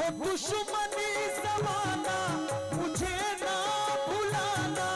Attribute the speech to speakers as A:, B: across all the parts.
A: वो दुश्मनी जमाना मुझे ना भुलाना,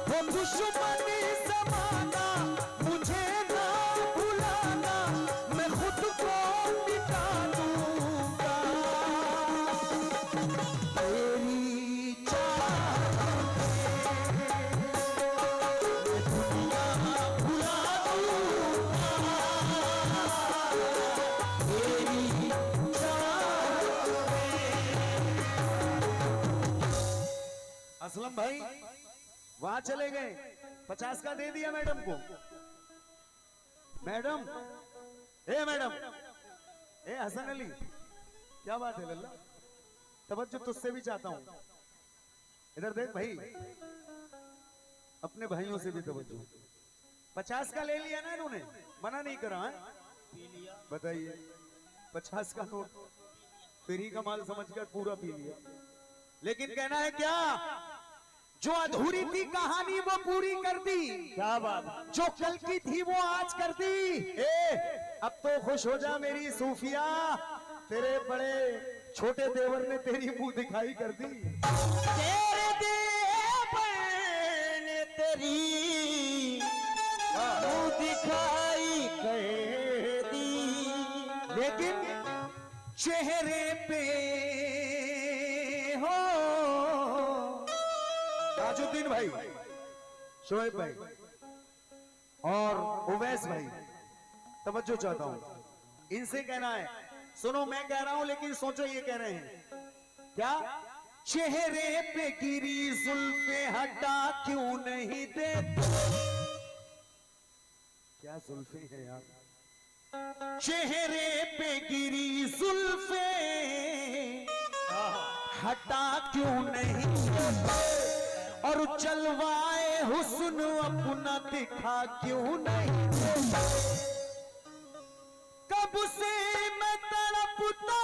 A: वो दुश्मनी जमाना मुझे ना भुलाना, मैं खुद को मिटा दूंगा तेरी चाह में, मैं दुनिया भुला दूंगा तेरी असलम भाई वहां चले गए, 50 का दे दिया मैडम को। मैडम, ए मैडम, ए हसन अली, क्या बात है लल्ला, तवज्जो तुझसे भी चाहता हूं, इधर देख भाई, अपने भाइयों से भी तवज्जो। 50 का ले लिया ना इन्होंने, मना नहीं करा है? बताइए, 50 का नोट फ्री का माल समझकर पूरा पी लिया। लेकिन कहना है क्या, जो अधूरी थी कहानी वो पूरी कर दी। क्या बात, जो कल की थी वो आज कर दी। अब तो खुश हो जा मेरी सूफिया, तेरे बड़े छोटे देवर ने तेरी मुंह दिखाई कर दी। तेरे देवर ने तेरी मुंह दिखाई कर दी, लेकिन चेहरे पे हो ताजुद्दीन भाई, शोएब भाई और उवैस भाई, तवज्जो चाहता हूं, इनसे कहना है, सुनो मैं कह रहा हूं लेकिन सोचो ये कह रहे हैं क्या, चेहरे पे गिरी जुल्फे हटा क्यों नहीं देते। क्या जुल्फे है यार, चेहरे पे गिरी जुल्फे हटा क्यों नहीं देते, और चलवाए हुस्न अपना दिखा क्यों नहीं देते। कब से मैं तड़पता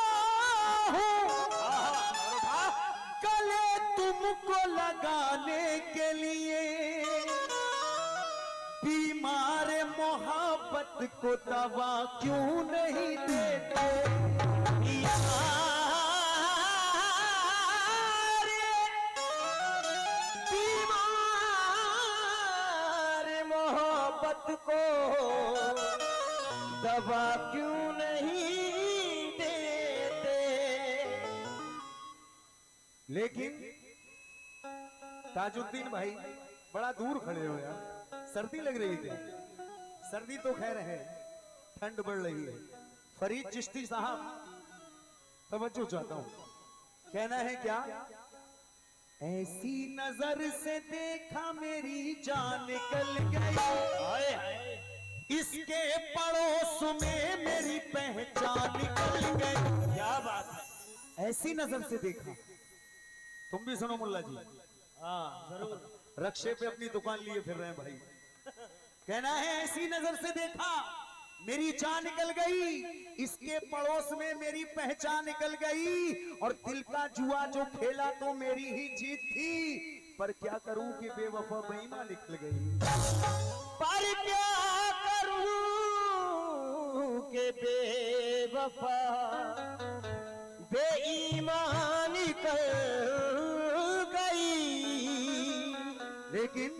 A: हूँ गले तुमको लगाने के लिए, बीमार मोहब्बत को दवा क्यों नहीं देते। को दवा क्यों नहीं देते। लेकिन ताजुद्दीन भाई बड़ा दूर खड़े हो यार, सर्दी लग रही थी। सर्दी तो खैर है, ठंड बढ़ रही है। फरीद चिश्ती साहब, तवज्जो चाहता हूं, कहना है क्या, ऐसी नजर से देखा मेरी जान निकल गई, इसके पड़ोस में मेरी पहचान निकल गई। क्या बात है, ऐसी नजर से देखा। तुम भी सुनो मुल्ला जी, हाँ जरूर, रक्षे पे अपनी दुकान लिए फिर रहे हैं भाई। कहना है ऐसी नजर से देखा मेरी जान निकल गई, इसके पड़ोस में मेरी पहचान निकल गई, और दिल का जुआ जो खेला तो मेरी ही जीत थी, पर क्या करूं कि बेवफा बेईमान निकल गई। पर क्या करूं कि बेवफा बेईमान निकल गई। लेकिन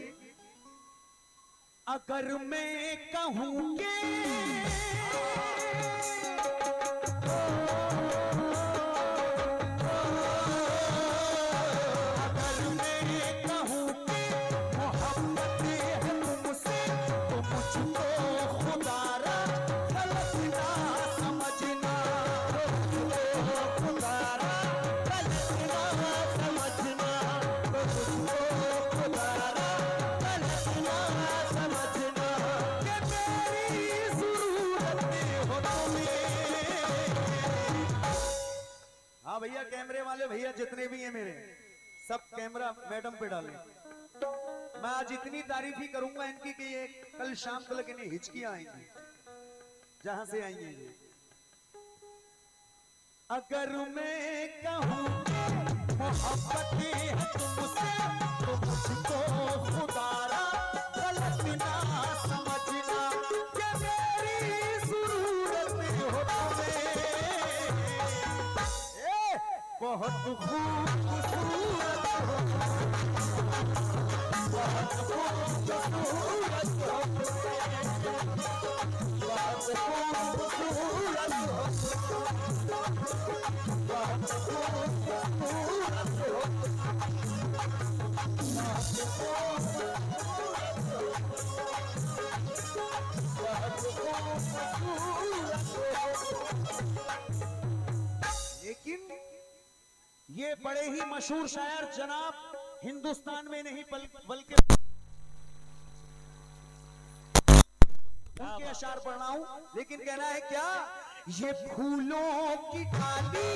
A: अगर मैं कहूँगी मोहब्बत है तुमसे तो मुझको खुदारा गलत ना समझना, खुदारा गलत ना समझना, मुझको खुदारा गलत ना समझना, कि मेरी जरूरत हो तुम्हें। हाँ भैया, कैमरे वाले भैया जितने भी हैं मेरे, सब कैमरा मैडम पे डालें। मैं आज इतनी तारीफ ही करूंगा इनकी कि ये कल शाम तक इन्हें हिचकियां आएंगी जहां से आएंगे ये। अगर मैं कहूँ मोहब्बत है तुमसे तो मुझको खुदारा गलत ना समझना, कि मेरी जरूरत हो तुम्हें। बहुत खूबसूरत हो, बहुत खूबसूरत हो, बहुत खूबसूरत हो, बहुत खूबसूरत हो। लेकिन ये बड़े ही मशहूर शायर जनाब हिंदुस्तान में नहीं बल्कि उनके अशार पढ़ रहा हूं, लेकिन कहना है क्या, ये फूलों की डाली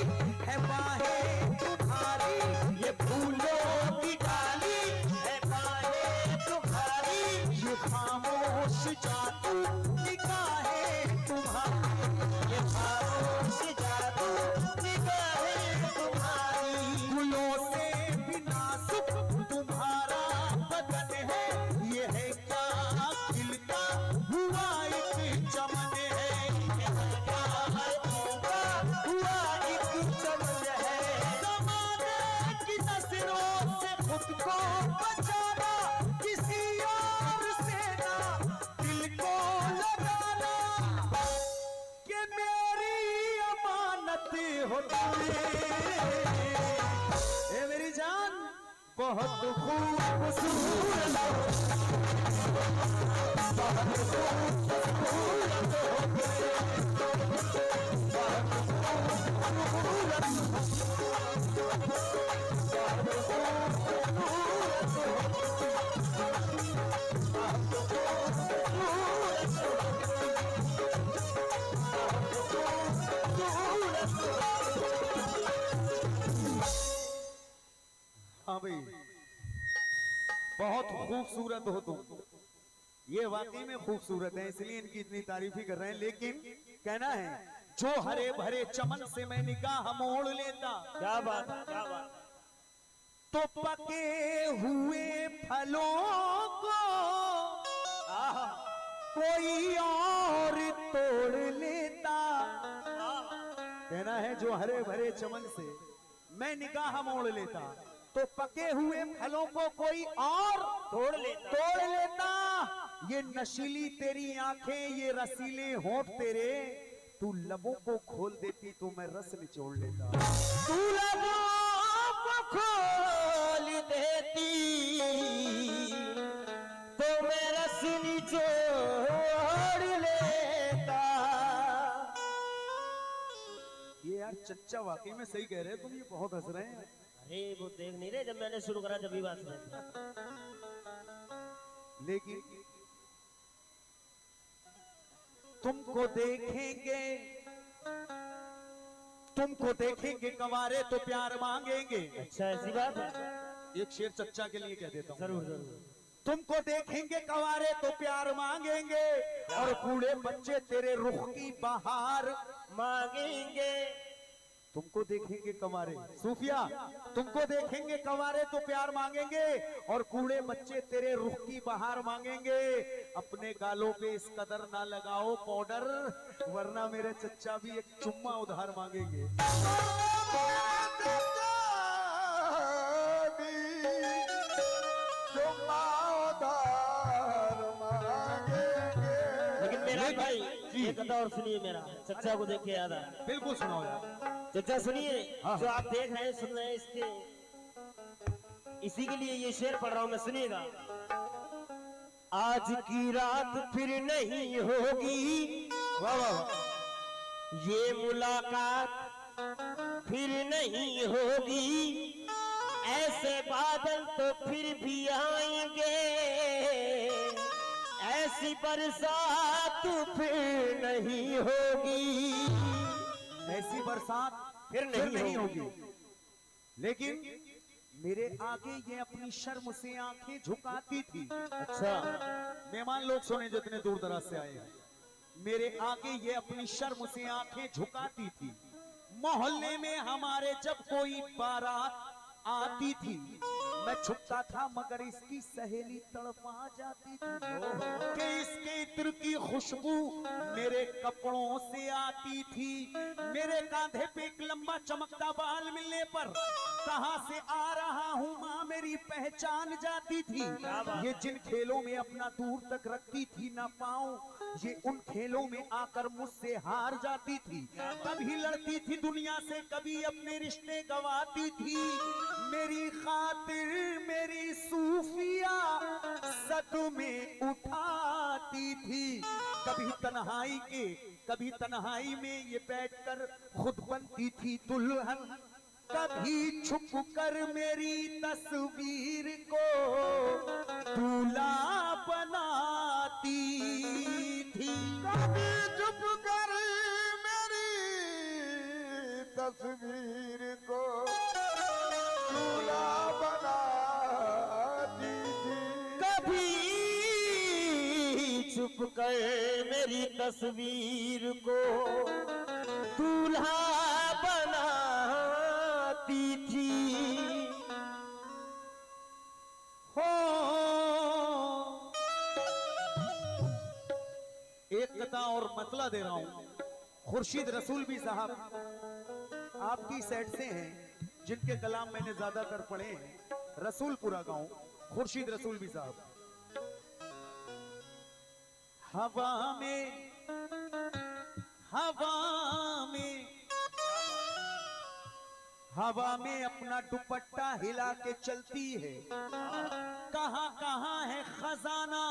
A: है बाहें तुम्हारी, ये फूलों की डाली है बाहें तुम्हारी, ये खामोश जादू निगाहें तुम्हारी, ये खामोश जादू निगाहें तुम्हारी, फूलों से भी नाजुक तुम्हारा बदन है, ये है क्या खिलता हुआ एक चमन है, ये है क्या खिलता हुआ एक चमन है, ज़माने की नज़रों से खुद को बचाना, किसी और से ना दिल को लगाना, कि मेरी अमानत हो तुम्हें, ए मेरी जान बहुत खूबसूरत हो, बहुत खूबसूरत हो, हाँ भाई बहुत खूबसूरत हो तुम, ये वाकई में खूबसूरत है, इसलिए इनकी इतनी तारीफ ही कर रहे हैं। लेकिन कहना है जो हरे भरे चमन से मैं निगाह मोड़ लेता,
B: क्या बात, क्या बात।
A: तो पके हुए फलों को कोई और तोड़ लेता, कहना है जो हरे भरे चमन से मैं निगाह मोड़ लेता, तो पके हुए फलों को कोई और
B: तोड़
A: लेता, ये नशीली तेरी आंखें, ये रसीले होंठ तेरे, तू लबों को खोल देती तो मैं रस निचोड़ लेता,
B: तू लबों को खोल देती तो मैं रस निचोड़ लेता।
A: ये यार चच्चा वाकई में सही कह रहे हैं तुम, ये बहुत हंस रहे हैं।
B: अरे वो देख नहीं रहे, जब मैंने शुरू करा जब भी बात सुनी।
A: लेकिन तुमको देखेंगे कंवारे तो प्यार मांगेंगे।
B: अच्छा ऐसी बात है,
A: एक शेर चच्चा के लिए कह देता हूँ,
B: जरूर जरूर।
A: तुमको देखेंगे कंवारे तो प्यार मांगेंगे, और बूढ़े बच्चे तेरे रुख की बहार
B: मांगेंगे।
A: तुमको देखेंगे कंवारे, सूफिया तुमको देखेंगे कंवारे तो प्यार मांगेंगे, और कूड़े बच्चे तेरे रुख की बहार मांगेंगे। अपने गालों पे इस कदर ना लगाओ पाउडर, वरना मेरे चच्चा भी एक चुम्मा उधार मांगेंगे।
B: लेकिन मेरा भाई एक कथा और सुनिए, मेरा चच्चा को देख के याद आया।
A: बिल्कुल सुनाओ यार।
B: चच्चा सुनिए,
A: हाँ।
B: जो आप देख रहे हैं सुन रहे हैं, इसी के लिए ये शेर पढ़ रहा हूं मैं, सुनिएगा। आज की रात फिर नहीं होगी,
A: वाह वाह वाह।
B: ये मुलाकात फिर नहीं होगी, ऐसे बादल तो फिर भी आएंगे, ऐसी बरसात फिर नहीं होगी,
A: ऐसी बरसात
B: फिर नहीं
A: होगी। लेकिन मेरे आगे ये अपनी शर्म से आंखें झुकाती थी।
B: अच्छा,
A: मेहमान लोग सुने जितने दूर दराज से आए हैं, मेरे आगे ये अपनी शर्म से आंखें झुकाती थी। मोहल्ले में हमारे जब कोई बारात आती थी मैं छुपता था मगर इसकी सहेली तड़पा जाती थी कि इसके इत्र की खुशबू मेरे कपड़ों से आती थी। मेरे कांधे पे एक लंबा चमकता बाल मिलने पर कहां से आ रहा हूं मां मेरी पहचान जाती थी। ये जिन खेलों में अपना दूर तक रखती थी ना पाऊं, ये उन खेलों में आकर मुझसे हार जाती थी। कभी लड़ती थी दुनिया से, कभी अपने रिश्ते गवाती थी। मेरी खातिर मेरी सूफिया सदमे उठाती थी। कभी तन्हाई में ये बैठकर खुद बनती थी दुल्हन, कभी छुप कर मेरी तस्वीर को दूल्हा बनाती थी।
C: कभी छुप कर मेरी तस्वीर को दूल्हा बनाती थी।
B: कभी छुप कर मेरी तस्वीर को दूल्हा बनाती थी।
A: हो एक कथा और मतला दे रहा हूं। खुर्शीद रसूलवी साहब आपकी साइड से हैं, जिनके कलाम मैंने ज्यादातर पढ़े हैं। रसूलपुरा गांव, खुर्शीद रसूलवी साहब। हवा में हवा में अपना दुपट्टा हिला के चलती है। कहां कहां है खजाना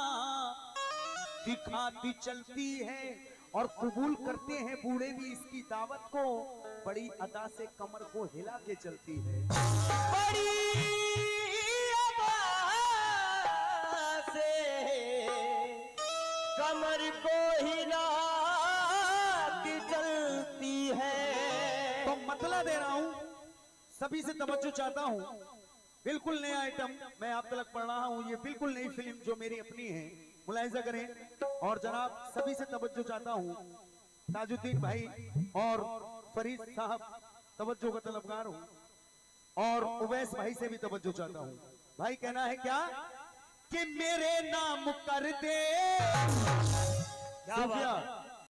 A: दिखाती चलती है। और कबूल करते हैं बूढ़े भी इसकी दावत को, बड़ी अदा से कमर को हिला के चलती है।
B: बड़ी अदा से कमर को हिला के चलती है।
A: तो मतला दे रहा हूं, सभी से तवज्जो चाहता हूं। बिल्कुल नया आइटम मैं आप तक पढ़ रहा हूं। ये बिल्कुल नई फिल्म जो मेरी अपनी है, मुलाहिजा करें। और जनाब सभी से तवज्जो चाहता हूं, ताजुद्दीन भाई और फरीद साहब तवज्जो का तलबगार हूं, और उवैस भाई से भी तवज्जो चाहता हूं। भाई कहना है क्या कि मेरे नाम कर दे।
B: क्या बात है?